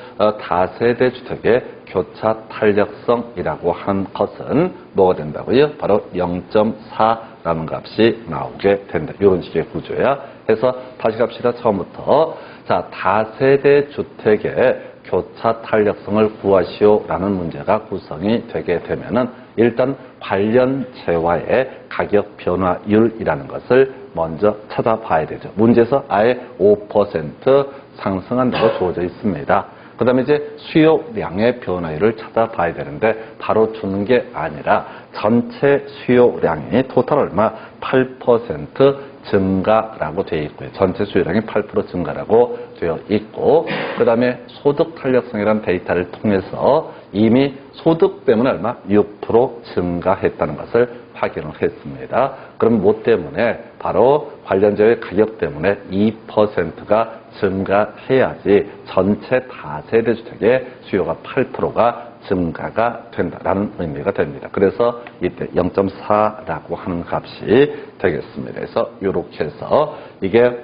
다세대 주택의 교차 탄력성이라고 하는 것은 뭐가 된다고요? 바로 0.4라는 값이 나오게 된다. 이런 식의 구조야. 해서 다시 갑시다. 처음부터. 자, 다세대 주택의 교차 탄력성을 구하시오라는 문제가 구성이 되게 되면은 일단 관련 재화의 가격 변화율이라는 것을 먼저 찾아봐야 되죠. 문제에서 아예 5% 상승한다고 주어져 있습니다. 그 다음에 이제 수요량의 변화율을 찾아봐야 되는데 바로 주는 게 아니라 전체 수요량이 토탈 얼마? 8% 증가라고 되어 있고요. 전체 수요량이 8% 증가라고 되어 있고, 그 다음에 소득 탄력성이라는 데이터를 통해서 이미 소득 때문에 얼마? 6% 증가했다는 것을 확인을 했습니다. 그럼 뭐 때문에? 바로 관련재의 가격 때문에 2%가 증가해야지 전체 다세대 주택의 수요가 8%가 증가가 된다라는 의미가 됩니다. 그래서 이때 0.4라고 하는 값이 되겠습니다. 그래서 이렇게 해서 이게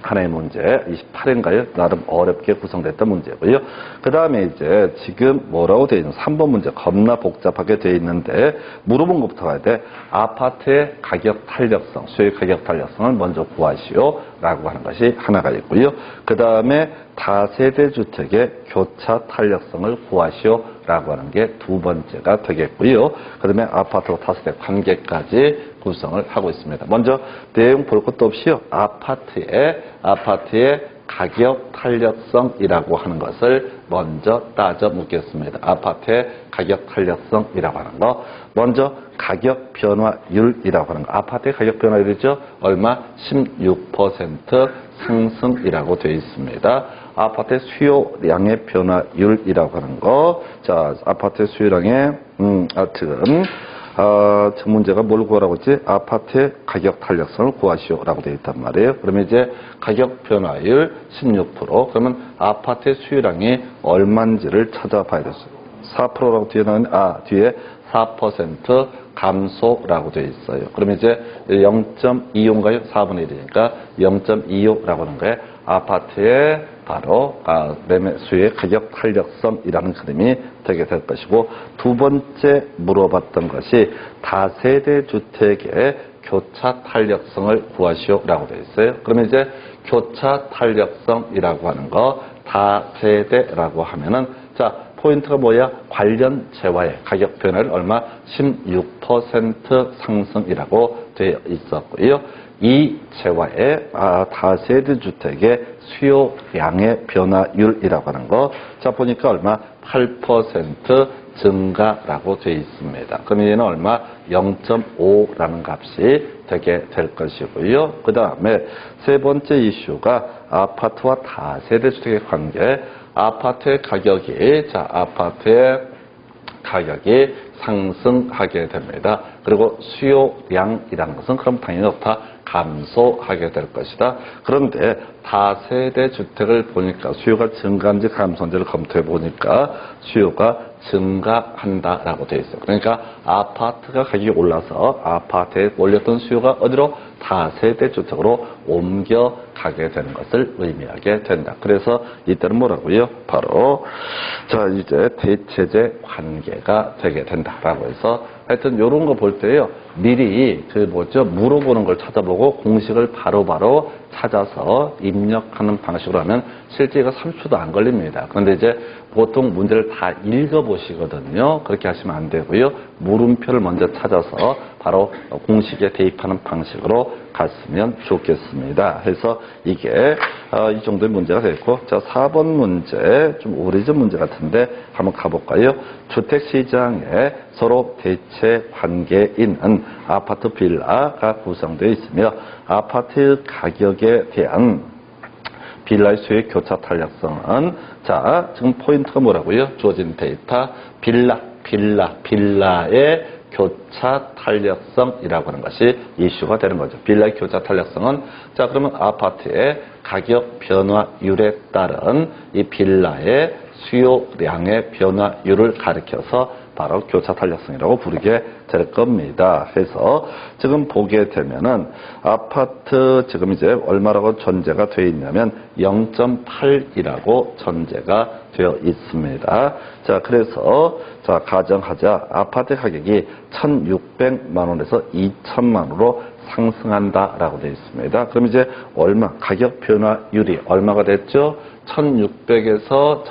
하나의 문제, 28인가요? 나름 어렵게 구성됐던 문제고요. 그 다음에 이제 지금 뭐라고 되어 있는 3번 문제 겁나 복잡하게 되어 있는데 물어본 것부터 가야 돼. 아파트의 가격 탄력성, 수요의 가격 탄력성을 먼저 구하시오 라고 하는 것이 하나가 있고요. 그 다음에 다세대 주택의 교차 탄력성을 구하시오 라고 하는 게 두 번째가 되겠고요. 그 다음에 아파트와 다세대 관계까지 구성을 하고 있습니다. 먼저 내용 볼 것도 없이요. 아파트의 가격 탄력성이라고 하는 것을 먼저 따져 묻겠습니다. 아파트의 가격 탄력성이라고 하는 거. 먼저 가격 변화율이라고 하는 거. 아파트의 가격 변화율이죠. 얼마? 16% 상승이라고 되어 있습니다. 아파트의 수요량의 변화율이라고 하는 거. 자, 아파트의 수요량의 지금 문제가 뭘 구하라고 했지? 아파트의 가격 탄력성을 구하시오라고 되어 있단 말이에요. 그러면 이제 가격 변화율 16%. 그러면 아파트의 수요량이 얼마인지를 찾아봐야 되겠어요. 4%라고 뒤에 나오는 뒤에 4% 감소라고 되어 있어요. 그러면 이제 0.25인가요? 4분의 1이니까 0.25라고 하는 거에 아파트의 바로 매매수의 가격 탄력성이라는 그림이 되게 될 것이고, 두 번째 물어봤던 것이 다세대 주택의 교차 탄력성을 구하시오라고 되어 있어요. 그러면 이제 교차 탄력성이라고 하는 거 다세대라고 하면은 자 포인트가 뭐야? 관련 재화의 가격 변화를 얼마? 16% 상승이라고 되어 있었고요. 이 재화의 다세대 주택의 수요량의 변화율이라고 하는 거, 자 보니까 얼마? 8% 증가라고 되어 있습니다. 그럼 얘는 얼마? 0.5라는 값이 되게 될 것이고요. 그 다음에 세 번째 이슈가 아파트와 다세대 주택의 관계. 아파트의 가격이 상승하게 됩니다. 그리고 수요량이라는 것은 그럼 당연히 다 감소하게 될 것이다. 그런데 다세대 주택을 보니까 수요가 증가한지 감소한지를 검토해 보니까 수요가 증가한다라고 되어 있어요. 그러니까 아파트가 가격이 올라서 아파트에 올렸던 수요가 어디로? 다세대 주택으로 옮겨가게 되는 것을 의미하게 된다. 그래서 이때는 뭐라고요? 바로 자 이제 대체제 관계가 되게 된다라고 해서 하여튼 이런 거 볼 때요 미리 물어보는 걸 찾아보고 공식을 바로바로 찾아서 입력하는 방식으로 하면 실제 이거 3초도 안 걸립니다. 그런데 이제 보통 문제를 다 읽어보시거든요. 그렇게 하시면 안 되고요. 물음표를 먼저 찾아서 바로 공식에 대입하는 방식으로 갔으면 좋겠습니다. 그래서 이게 이 정도의 문제가 됐고, 자 4번 문제 좀 오래전 문제 같은데 한번 가볼까요? 주택시장에 서로 대체 관계에 있는 아파트 빌라가 구성되어 있으며 아파트 가격에 대한 빌라의 수요의 교차 탄력성은 자 지금 포인트가 뭐라고요? 주어진 데이터 빌라의 교차 탄력성이라고 하는 것이 이슈가 되는 거죠. 빌라의 교차 탄력성은 자 그러면 아파트의 가격 변화율에 따른 이 빌라의 수요량의 변화율을 가리켜서 바로 교차 탄력성이라고 부르게 될 겁니다. 그래서 지금 보게 되면은 아파트 지금 이제 얼마라고 전제가 되어 있냐면 0.8이라고 전제가 되어 있습니다. 자, 그래서 자, 가정하자 아파트 가격이 1,600만 원에서 2,000만 원으로 상승한다라고 되어 있습니다. 그럼 이제 얼마 가격 변화율이 얼마가 됐죠? 1,600에서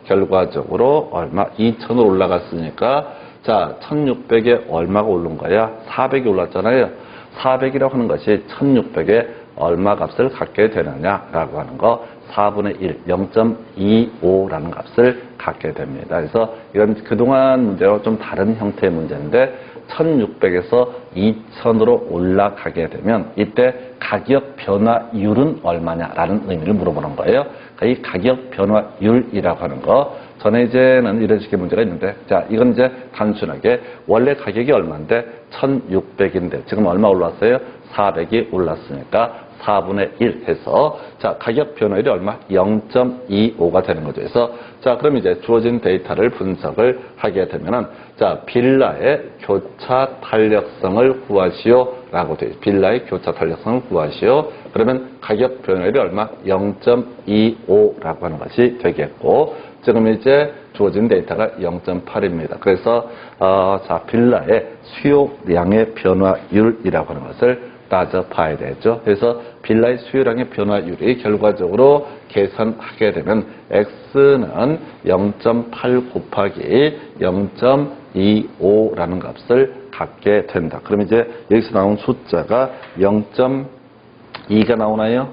결과적으로 얼마 2,000으로 올라갔으니까 자 1,600에 얼마가 오른 거야? 400이 올랐잖아요. 400이라고 하는 것이 1,600에 얼마 값을 갖게 되느냐라고 하는 거 4분의 1, 0.25라는 값을 갖게 됩니다. 그래서 이건 그동안 문제와 좀 다른 형태의 문제인데 1,600에서 2,000으로 올라가게 되면 이때 가격 변화율은 얼마냐라는 의미를 물어보는 거예요. 그러니까 이 가격 변화율이라고 하는 거 전에 이제는 이런 식의 문제가 있는데 자 이건 이제 단순하게 원래 가격이 얼마인데 1,600인데 지금 얼마 올랐어요? 400이 올랐으니까 4분의 1 해서 자 가격 변화율이 얼마? 0.25가 되는 거죠. 그래서 자 그럼 이제 주어진 데이터를 분석을 하게 되면은 자 빌라의 교차 탄력성을 구하시오라고 되어 있어요. 빌라의 교차 탄력성을 구하시오. 그러면 가격 변화율이 얼마? 0.25라고 하는 것이 되겠고 지금 이제 주어진 데이터가 0.8입니다. 그래서 자 빌라의 수요량의 변화율이라고 하는 것을 따져봐야 되죠. 그래서 빌라의 수요량의 변화율이 결과적으로 계산하게 되면 X는 0.8 곱하기 0.25라는 값을 갖게 된다. 그럼 이제 여기서 나온 숫자가 0.2가 나오나요?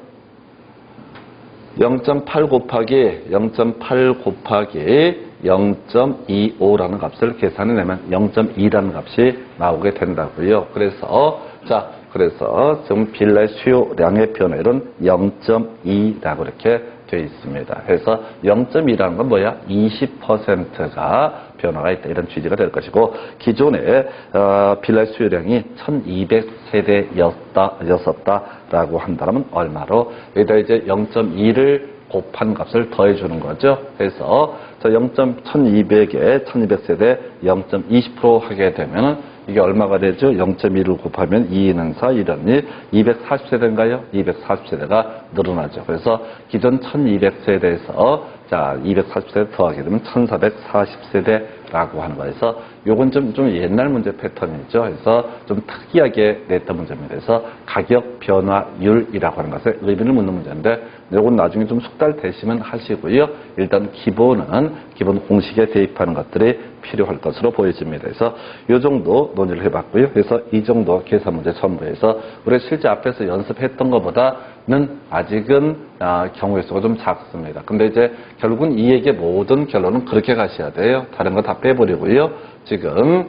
0.8 곱하기 0.25라는 값을 계산해내면 0.2라는 값이 나오게 된다고요. 그래서 지금 빌라의 수요량의 변화율은 0.2라고 이렇게 되어 있습니다. 그래서 0.2라는 건 뭐야? 20%가 변화가 있다. 이런 취지가 될 것이고 기존에 빌라의 수요량이 1,200세대였다라고 한다면 얼마로? 여기다 이제 0.2를 곱한 값을 더해주는 거죠. 그래서 1,200에 1,200세대 0.20% 하게 되면은 이게 얼마가 되죠? 0.1을 곱하면 2는 4, 1은 1, 240세대인가요? 240세대가 늘어나죠. 그래서 기존 1200세대에서 자 240세대 더하게 되면 1440세대 수요라고 하는 거에서 요건 좀 옛날 문제 패턴이죠. 그래서 좀 특이하게 냈던 문제입니다. 그래서 가격 변화율이라고 하는 것에 의미를 묻는 문제인데 요건 나중에 좀 숙달되시면 하시고요. 일단 기본 공식에 대입하는 것들이 필요할 것으로 보여집니다. 그래서 요 정도 논의를 해봤고요. 그래서 이 정도 계산 문제 전부해서 우리 실제 앞에서 연습했던 것보다는 아직은 경우의 수가 좀 작습니다. 근데 이제 결국은 이 얘기의 모든 결론은 그렇게 가셔야 돼요. 다른 거 다 빼버리고요. 지금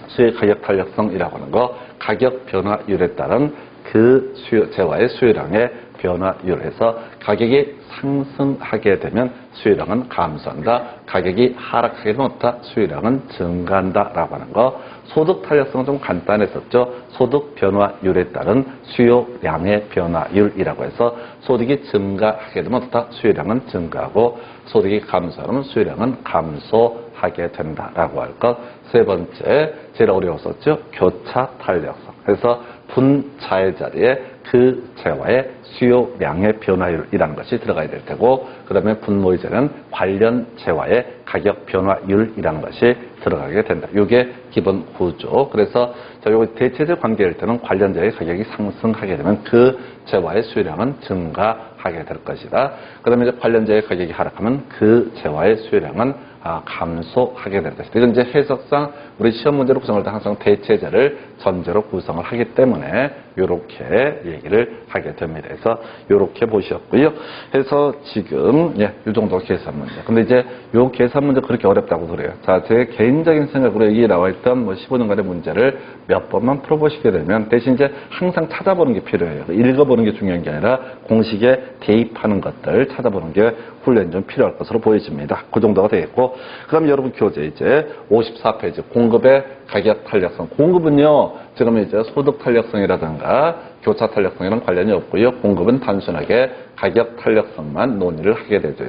수요의 가격 탄력성이라고 하는 거 가격 변화율에 따른 그 재화의 수요량의 변화율에서 가격이 상승하게 되면 수요량은 감소한다. 가격이 하락하게 되면 어떻다? 수요량은 증가한다라고 하는 거. 소득 탄력성은 좀 간단했었죠. 소득 변화율에 따른 수요량의 변화율이라고 해서 소득이 증가하게 되면 어떻다? 수요량은 증가하고 소득이 감소하면 수요량은 감소하게 된다라고 할 것. 세 번째, 제일 어려웠었죠. 교차 탄력성. 그래서 분자의 자리에 그 재화의 수요량의 변화율이라는 것이 들어가야 될 테고, 그 다음에 분모의 자리는 관련 재화의 가격 변화율이라는 것이 들어가게 된다. 이게 기본 구조. 그래서 요거 대체적 관계일 때는 관련 재화의 가격이 상승하게 되면 그 재화의 수요량은 증가하게 될 것이다. 그 다음에 이제 관련 재화의 가격이 하락하면 그 재화의 수요량은 감소하게 될 것이다. 이건 이제 해석상 우리 시험 문제로 구성할 때 항상 대체제를 전제로 구성을 하기 때문에 이렇게 얘기를 하게 됩니다. 그래서 이렇게 보셨고요. 그래서 지금 이 정도 계산 문제. 근데 이제 이 계산 문제 그렇게 어렵다고 그래요. 자, 제 개인적인 생각으로 여기에 나와 있던 15년간의 문제를 몇 번만 풀어보시게 되면 대신 이제 항상 찾아보는 게 필요해요. 읽어보는 게 중요한 게 아니라 공식에 대입하는 것들 찾아보는 게 훈련이 좀 필요할 것으로 보여집니다. 그 정도가 되겠고, 그럼 여러분 교재 이제 54페이지 공급의 가격 탄력성. 공급은요, 지금 이제 소득 탄력성이라든가 교차 탄력성이랑 관련이 없고요. 공급은 단순하게 가격 탄력성만 논의를 하게 되죠.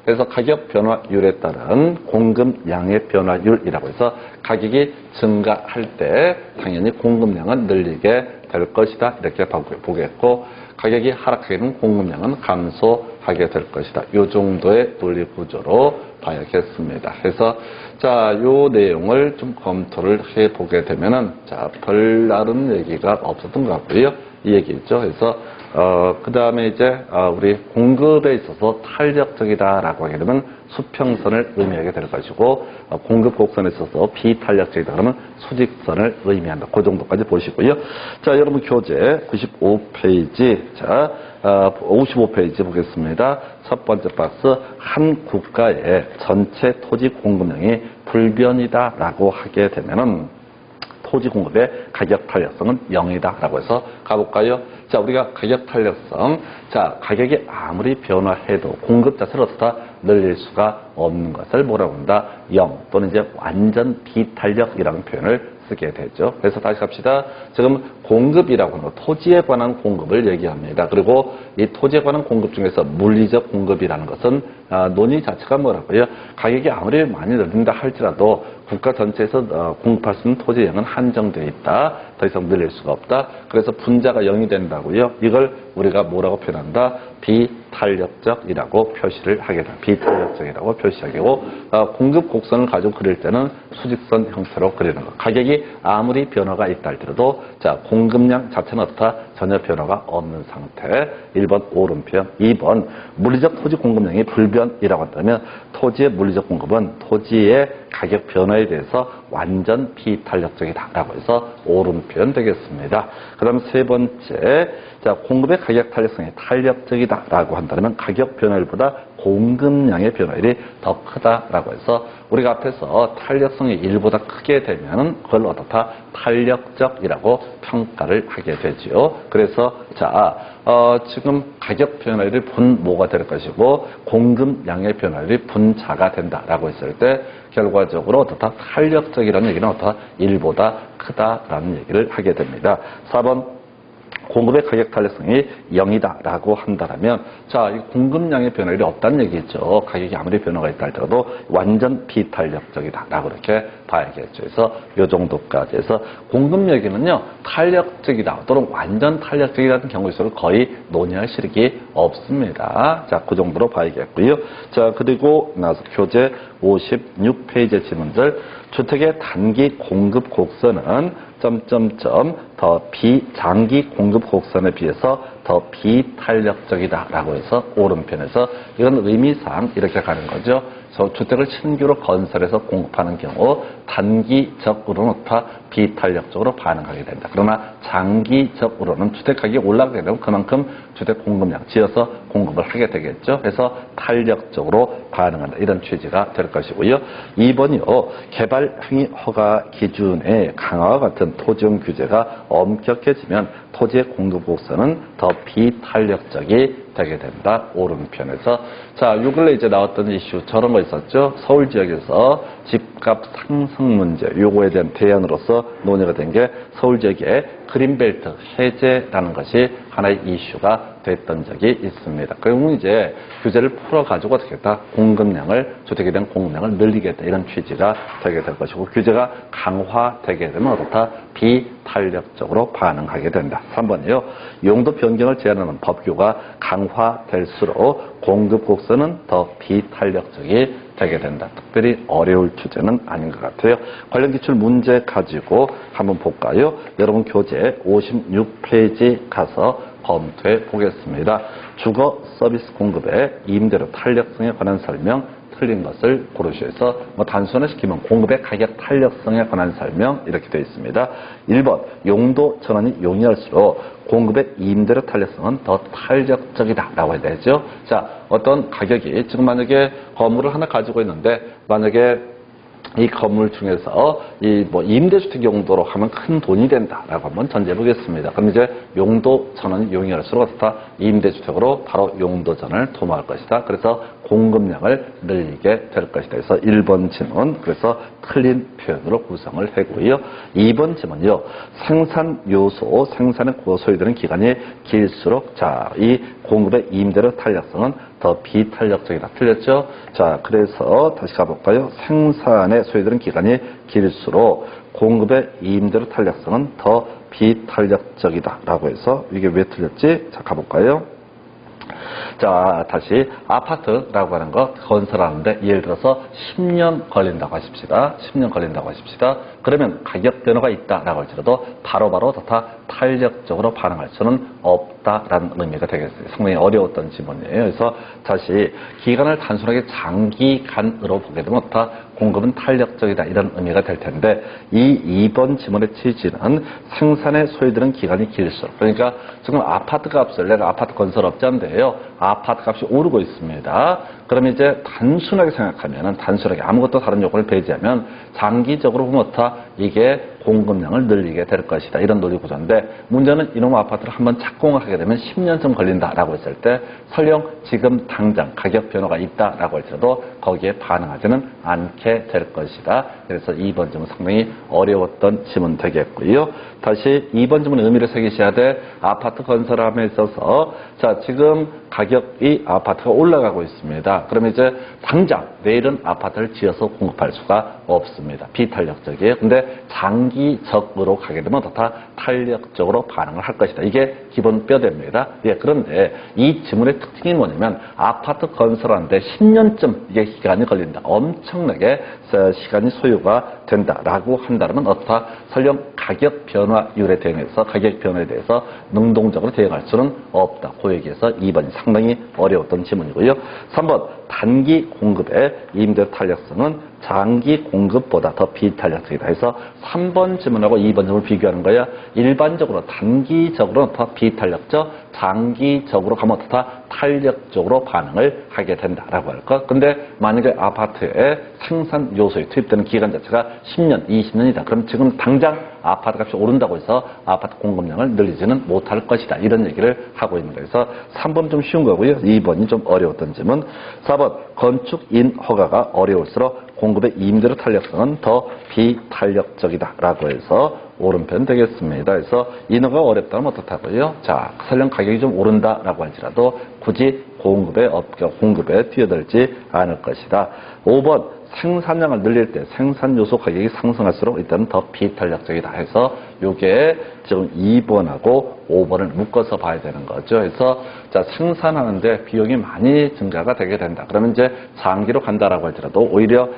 그래서 가격 변화율에 따른 공급량의 변화율이라고 해서 가격이 증가할 때 당연히 공급량은 늘리게 될 것이다. 이렇게 보겠고, 가격이 하락하게 되면 공급량은 감소하게 될 것이다. 이 정도의 논리 구조로 봐야겠습니다. 그래서 자, 요 내용을 좀 검토를 해 보게 되면은 자, 별다른 얘기가 없었던 것 같고요. 이 얘기 있죠. 그래서 그 다음에 이제 우리 공급에 있어서 탄력적이다라고 하게 되면 수평선을 의미하게 될 것이고, 공급 곡선에 있어서 비탄력적이다 그러면 수직선을 의미한다. 그 정도까지 보시고요. 자, 여러분 교재 95페이지, 자, 55페이지 보겠습니다. 첫 번째 박스, 한 국가의 전체 토지 공급량이 불변이다라고 하게 되면은 토지 공급의 가격 탄력성은 0이다라고 해서 가볼까요? 자, 우리가 가격 탄력성, 자, 가격이 아무리 변화해도 공급 자체를 어떻다 늘릴 수가 없는 것을 뭐라고 한다? 0 또는 이제 완전 비탄력이라는 표현을 쓰게 되죠. 그래서 다시 갑시다. 지금 공급이라고 하는 거, 토지에 관한 공급을 얘기합니다. 그리고 이 토지에 관한 공급 중에서 물리적 공급이라는 것은 논의 자체가 뭐라고요? 가격이 아무리 많이 늘린다 할지라도 국가 전체에서 공급할 수 있는 토지량은 한정되어 있다. 더 이상 늘릴 수가 없다. 그래서 분자가 0이 된다고요. 이걸 우리가 뭐라고 표현한다? 비탄력적이라고 표시를 하게 됩니다. 비탄력적이라고 표시하게 되고, 공급 곡선을 가지고 그릴 때는 수직선 형태로 그리는 것. 가격이 아무리 변화가 있다 할지라도 자, 공급량 자체는 어떻다? 전혀 변화가 없는 상태. 1번 오른편. 2번 물리적 토지 공급량이 불변이라고 한다면 토지의 물리적 공급은 토지의 가격 변화에 대해서 완전 비탄력적이다라고 해서 오른편 되겠습니다. 그 다음 세 번째, 자, 공급의 가격 탄력성이 탄력적이다라고 한다면 가격 변화율보다 공급량의 변화율이 더 크다라고 해서 우리가 앞에서 탄력성이 1보다 크게 되면 그걸 어떻다? 탄력적이라고 평가를 하게 되지요. 그래서 자, 지금 가격 변화율이 분모가 될 것이고 공급량의 변화율이 분자가 된다라고 했을 때 결과적으로 어떻다? 탄력적이라는 얘기는 어떻다? 1보다 크다라는 얘기를 하게 됩니다. 4번 공급의 가격 탄력성이 0이다라고 한다면 자, 이 공급량의 변화율이 없다는 얘기죠. 가격이 아무리 변화가 있다 할지라도 완전 비탄력적이다라고 이렇게 봐야겠죠. 그래서 이 정도까지 해서 공급력에는요 탄력적이다 또는 완전 탄력적이라는 경우일수록 거의 논의할 실익이 없습니다. 자, 그 정도로 봐야겠고요. 자, 그리고 나서 교재 56페이지 지문들 주택의 단기 공급 곡선은 점점점 더 비장기 공급 곡선에 비해서 더 비탄력적이다라고 해서 오른편에서 이건 의미상 이렇게 가는 거죠. 주택을 신규로 건설해서 공급하는 경우 단기적으로는 더 비탄력적으로 반응하게 된다. 그러나 장기적으로는 주택 가격이 올라가게 되면 그만큼 주택 공급량 지어서 공급을 하게 되겠죠. 그래서 탄력적으로 반응한다. 이런 취지가 될 것이고요. 2번이요. 개발 행위 허가 기준의 강화와 같은 토지용 규제가 엄격해지면 토지의 공급 곡선은 더 비탄력적이 되게 된다. 오른편에서. 자, 요 근래 이제 나왔던 이슈 저런 거 있었죠. 서울 지역에서 집값 상승 문제 요거에 대한 대안으로서 논의가 된 게 서울 지역의 그린벨트 해제라는 것이 하나의 이슈가 됐던 적이 있습니다. 그러면 이제 규제를 풀어가지고 어떻게 했다? 공급량을, 주택에 대한 공급량을 늘리겠다. 이런 취지가 되게 될 것이고, 규제가 강화되게 되면 어떻다? 비탄력적으로 반응하게 된다. 3번이요. 용도 변경을 제한하는 법규가 강화될수록 공급 곡선은 더 비탄력적이 되게 된다. 특별히 어려울 주제는 아닌 것 같아요. 관련 기출 문제 가지고 한번 볼까요? 여러분 교재 56페이지 가서 검토해 보겠습니다. 주거 서비스 공급의 임대료 탄력성에 관한 설명 틀린 것을 고르셔서 단순화시키면 공급의 가격 탄력성에 관한 설명 이렇게 되어 있습니다. 1번 용도 전환이 용이할수록 공급의 임대료 탄력성은 더 탄력적이다라고 해야 되죠. 자, 어떤 가격이 지금 만약에 건물을 하나 가지고 있는데 만약에 이 건물 중에서 임대주택 용도로 하면 큰 돈이 된다라고 한번 전제해 보겠습니다. 그럼 이제 용도 전환이 용이할수록 어떻다? 임대주택으로 바로 용도전을 도모할 것이다. 그래서 공급량을 늘리게 될 것이다. 그래서 1번 질문, 그래서 틀린 표현으로 구성을 했고요. 2번 질문요. 생산 요소, 생산에 소요되는 기간이 길수록 자, 이 공급의 임대료 탄력성은 더 비탄력적이다. 틀렸죠? 자, 그래서 다시 가볼까요? 생산에 소요되는 기간이 길수록 공급의 임대료 탄력성은 더 비탄력적이다. 라고 해서 이게 왜 틀렸지? 자, 가볼까요? 자, 다시 아파트라고 하는 거 건설하는데 예를 들어서 10년 걸린다고 하십시다. 10년 걸린다고 하십시다. 그러면 가격 변화가 있다라고 할지라도 바로바로 다 탄력적으로 반응할 수는 없다라는 의미가 되겠어요. 상당히 어려웠던 지문이에요. 그래서 다시 기간을 단순하게 장기간으로 보게 되면 다 공급은 탄력적이다 이런 의미가 될 텐데 이 2번 지문의 취지는 생산에 소요되는 기간이 길수록 그러니까 지금 아파트 값을 내가 아파트 건설업자인데요. 아파트 값이 오르고 있습니다. 그러면 이제 단순하게 생각하면은 단순하게 아무것도 다른 요건을 배제하면 장기적으로 보면 이게 공급량을 늘리게 될 것이다. 이런 논리 구조인데 문제는 이놈 아파트를 한번 착공을 하게 되면 10년쯤 걸린다라고 했을 때 설령 지금 당장 가격 변화가 있다라고 할지라도 거기에 반응하지는 않게 될 것이다. 그래서 2번 질문 상당히 어려웠던 질문 되겠고요. 다시 2번 질문의 의미를 새기셔야 돼. 아파트 건설함에 있어서 자, 지금 가격이 아파트가 올라가고 있습니다. 그러면 이제 당장 내일은 아파트를 지어서 공급할 수가 없습니다. 비탄력적이에요. 근데 장기적으로 가게 되면 더 탄력적으로 반응을 할 것이다. 이게 기본 뼈대입니다. 예, 그런데 이 지문의 특징이 뭐냐면 아파트 건설하는데 10년쯤 이게 기간이 걸린다. 엄청나게 시간이 소요가 된다라고 한다면 어떻다? 설령 가격 변화율에 대응해서 가격 변화에 대해서 능동적으로 대응할 수는 없다. 그 얘기에서 2번이 상당히 어려웠던 지문이고요. 3번 단기 공급의 임대료 탄력성은 장기 공급보다 더 비탄력적이다 해서 3번 질문하고 2번 질문을 비교하는 거야. 일반적으로 단기적으로는 더 비탄력적, 장기적으로 가면 더 탄력적으로 반응을 하게 된다라고 할 것. 근데 만약에 아파트에 생산 요소에 투입되는 기간 자체가 10년, 20년이다. 그럼 지금 당장 아파트 값이 오른다고 해서 아파트 공급량을 늘리지는 못할 것이다. 이런 얘기를 하고 있는 거예요. 그래서 3번 좀 쉬운 거고요. 2번이 좀 어려웠던 질문. 4번 건축인 허가가 어려울수록 공급의 임대료 탄력성은 더 비탄력적이다 라고 해서 오른편 되겠습니다. 그래서 인허가 어렵다면 어떻다고요? 자, 설령 가격이 좀 오른다라고 할지라도 굳이 공급에 뛰어들지 않을 것이다. 5번 생산량을 늘릴 때 생산 요소 가격이 상승할수록 일단 더 비탄력적이다 해서 요게 지금 2번하고 5번을 묶어서 봐야 되는 거죠. 그래서 자, 생산하는데 비용이 많이 증가가 되게 된다. 그러면 이제 장기로 간다라고 할지라도 오히려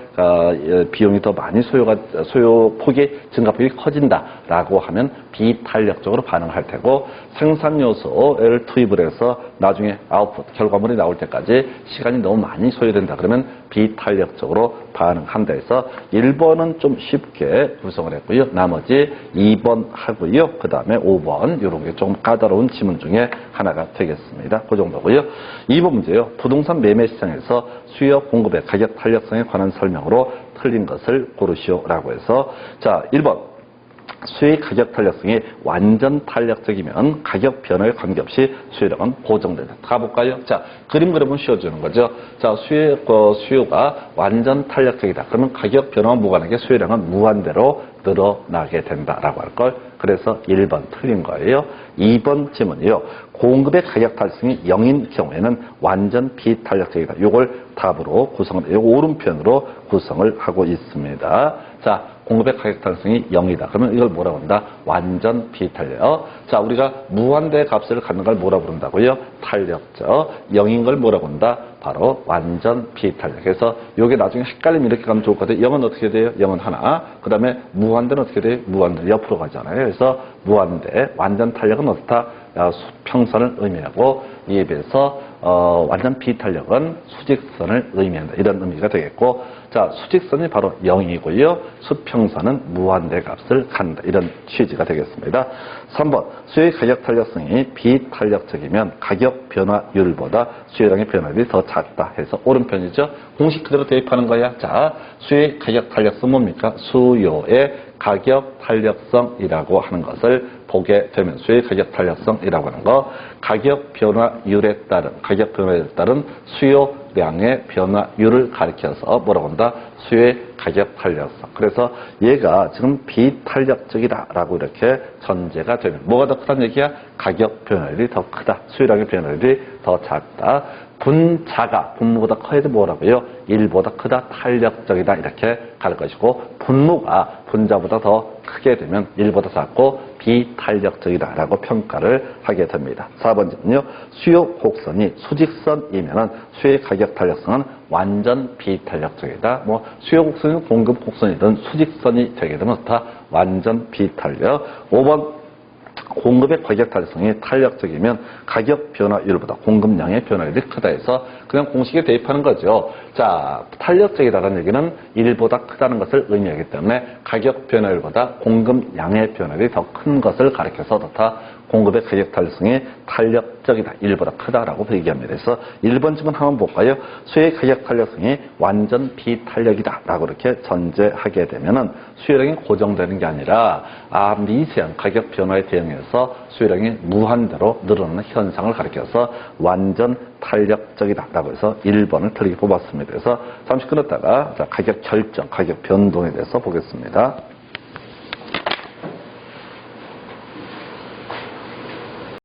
비용이 더 많이 소요 폭이 증가폭이 커진다라고 하면 비탄력적으로 반응할 테고 생산 요소를 투입을 해서 나중에 아웃풋 결과물이 나올 때까지 시간이 너무 많이 소요된다. 그러면 비탄력적으로 반응한다 해서 1번은 좀 쉽게 구성을 했고요. 나머지 2번 하고요. 그 다음에 5번 이런 게 좀 까다로운 지문 중에 하나가 되겠습니다. 그 정도고요. 2번 문제요. 부동산 매매 시장에서 수요 공급의 가격 탄력성에 관한 설명으로 틀린 것을 고르시오라고 해서 자, 1번 수요의 가격 탄력성이 완전 탄력적이면 가격 변화에 관계없이 수요량은 고정된다. 가볼까요? 자, 그림 그려보면 쉬워지는 거죠. 자, 수요가 완전 탄력적이다. 그러면 가격 변화와 무관하게 수요량은 무한대로 늘어나게 된다라고 할 걸. 그래서 1번 틀린 거예요. 2번 질문이요. 공급의 가격 탄력성이 0인 경우에는 완전 비탄력적이다. 이걸 답으로 오른편으로 구성을 하고 있습니다. 자, 공급의 가격 탄력성이 0이다. 그러면 이걸 뭐라고 한다? 완전 비탄력. 자, 우리가 무한대 값을 갖는 걸 뭐라고 부른다고요? 탄력적. 0인 걸 뭐라고 한다? 바로 완전 비탄력. 그래서 이게 나중에 헷갈리면 이렇게 가면 좋을 것 같아요. 0은 어떻게 돼요? 0은 하나. 그 다음에 무한대는 어떻게 돼요? 무한대 옆으로 가잖아요. 그래서 무한대, 완전 탄력은 어떻다? 수평선을 의미하고 이에 비해서 완전 비탄력은 수직선을 의미한다. 이런 의미가 되겠고 자, 수직선이 바로 0이고요. 수평선은 무한대 값을 갖는다. 이런 취지가 되겠습니다. 3번 수요의 가격 탄력성이 비탄력적이면 가격 변화율보다 수요량의 변화율이 더 작다 해서 오른편이죠. 공식 그대로 대입하는 거야. 자, 수요의 가격 탄력성 뭡니까? 수요의 가격 탄력성이라고 하는 것을 보게 되면 수요의 가격 탄력성이라고 하는 거 가격 변화율에 따른 수요량의 변화율을 가리켜서 뭐라고 한다? 수요의 가격 탄력성. 그래서 얘가 지금 비탄력적이다라고 이렇게 전제가 되면 뭐가 더 크다는 얘기야? 가격 변화율이 더 크다. 수요량의 변화율이 더 작다. 분자가 분모보다 커야 돼 뭐라고요? 1보다 크다, 탄력적이다 이렇게 갈 것이고 분모가 분자보다 더 크게 되면 1보다 작고 비탄력적이다라고 평가를 하게 됩니다. 4번은요. 수요 곡선이 수직선이면은 수요의 가격 탄력성은 완전 비탄력적이다. 뭐 수요 곡선이든 공급 곡선이든 수직선이 되게 되면 다 완전 비탄력. 5번 공급의 가격 탄력성이 탄력적이면 가격 변화율보다 공급량의 변화율이 크다 해서 그냥 공식에 대입하는 거죠. 자, 탄력적이다라는 얘기는 1보다 크다는 것을 의미하기 때문에 가격 변화율보다 공급량의 변화율이 더 큰 것을 가리켜서 다 공급의 가격 탄력성이 탄력적이다. 1보다 크다라고 얘기합니다. 그래서 1번 질문 한번 볼까요? 수요의 가격 탄력성이 완전 비탄력이다. 라고 이렇게 전제하게 되면은 수요량이 고정되는 게 아니라 미세한 가격 변화에 대응해서 수요량이 무한대로 늘어나는 현상을 가리켜서 완전 탄력적이다. 라고 해서 1번을 틀리게 뽑았습니다. 그래서 잠시 끊었다가 자, 가격 결정, 가격 변동에 대해서 보겠습니다.